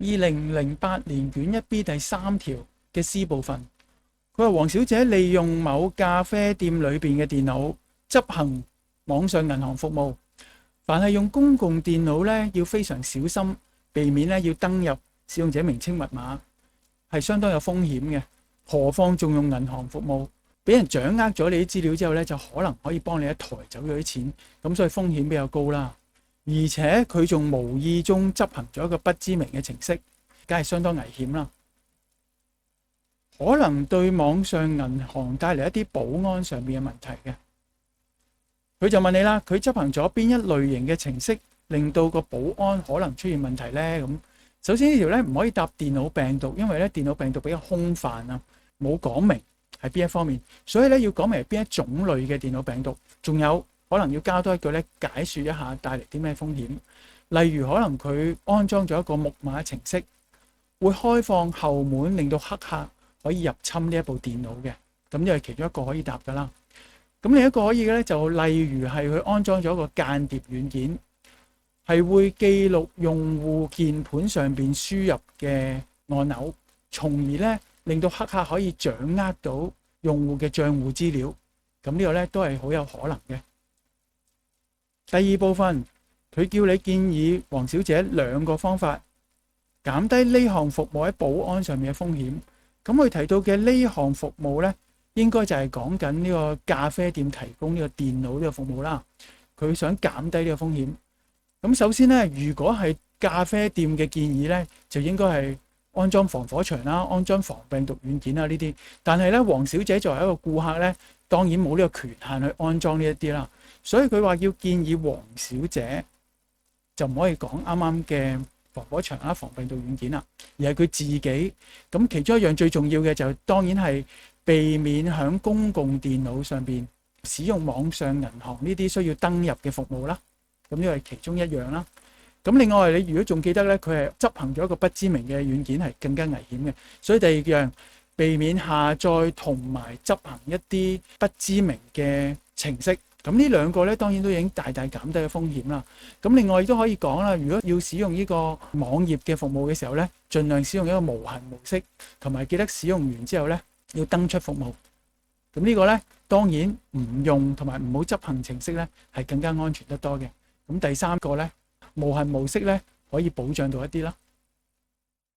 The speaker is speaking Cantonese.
2008年卷 1B 第3條嘅 C 部分，佢話黃小姐利用某咖啡店裏邊嘅電腦執行網上銀行服務，凡係用公共電腦咧，要非常小心，避免咧要登入使用者名稱密碼，係相當有風險嘅。何況仲用銀行服務，俾人掌握咗你啲資料之後咧，就可能可以幫你一抬走咗啲錢，咁所以風險比較高啦。而且佢仲無意中執行咗一個不知名嘅程式，梗係相當危險啦。可能對網上銀行帶嚟一啲保安上面嘅問題嘅。佢就問你啦，佢執行咗邊一類型嘅程式，令到個保安可能出現問題呢？咁首先呢條咧唔可以答電腦病毒，因為咧電腦病毒比較空泛啊，冇講明係邊一方面，所以咧要講明係邊一種類嘅電腦病毒。仲有可能要加多一句咧，解說一下帶嚟啲咩風險。例如可能佢安裝咗一個木馬程式，會開放後門，令到黑客可以入侵呢一部電腦嘅。咁呢係其中一個可以答噶啦。咁另一個可以嘅咧，就例如係佢安裝咗一個間諜軟件，係會記錄用戶鍵盤上邊輸入嘅按鈕，從而咧令到黑客可以掌握到用戶嘅賬戶資料。咁呢個咧都係好有可能嘅。第二部分，佢叫你建議黃小姐兩個方法減低呢項服務喺保安上面嘅風險。咁佢提到嘅呢項服務咧，應該就係講緊呢個咖啡店提供呢個電腦呢個服務啦。佢想減低呢個風險。咁首先咧，如果係咖啡店嘅建議咧，就應該係安裝防火牆啦，安裝防病毒軟件啦呢啲。但係咧，黃小姐作為一個顧客咧，當然冇呢個權限去安裝呢一啲啦。所以佢話要建議黃小姐就唔可以講啱啱嘅防火牆啦、防病毒軟件啦，而係佢自己。咁其中一樣最重要嘅就當然係避免喺公共電腦上邊使用網上銀行呢啲需要登入嘅服務啦。咁呢個係其中一樣啦。咁另外你如果仲記得咧，佢係執行咗一個不知名嘅軟件，係更加危險嘅。所以第二樣，避免下載同埋執行一啲不知名嘅程式。咁呢兩個咧，當然都已經大大減低嘅風險啦。咁另外亦都可以講啦，如果要使用呢個網頁嘅服務嘅時候咧，盡量使用一個無痕模式，同埋記得使用完之後咧要登出服務。咁呢個咧當然唔用同埋唔好執行程式咧，係更加安全得多嘅。咁第三個咧，無痕模式咧可以保障到一啲啦。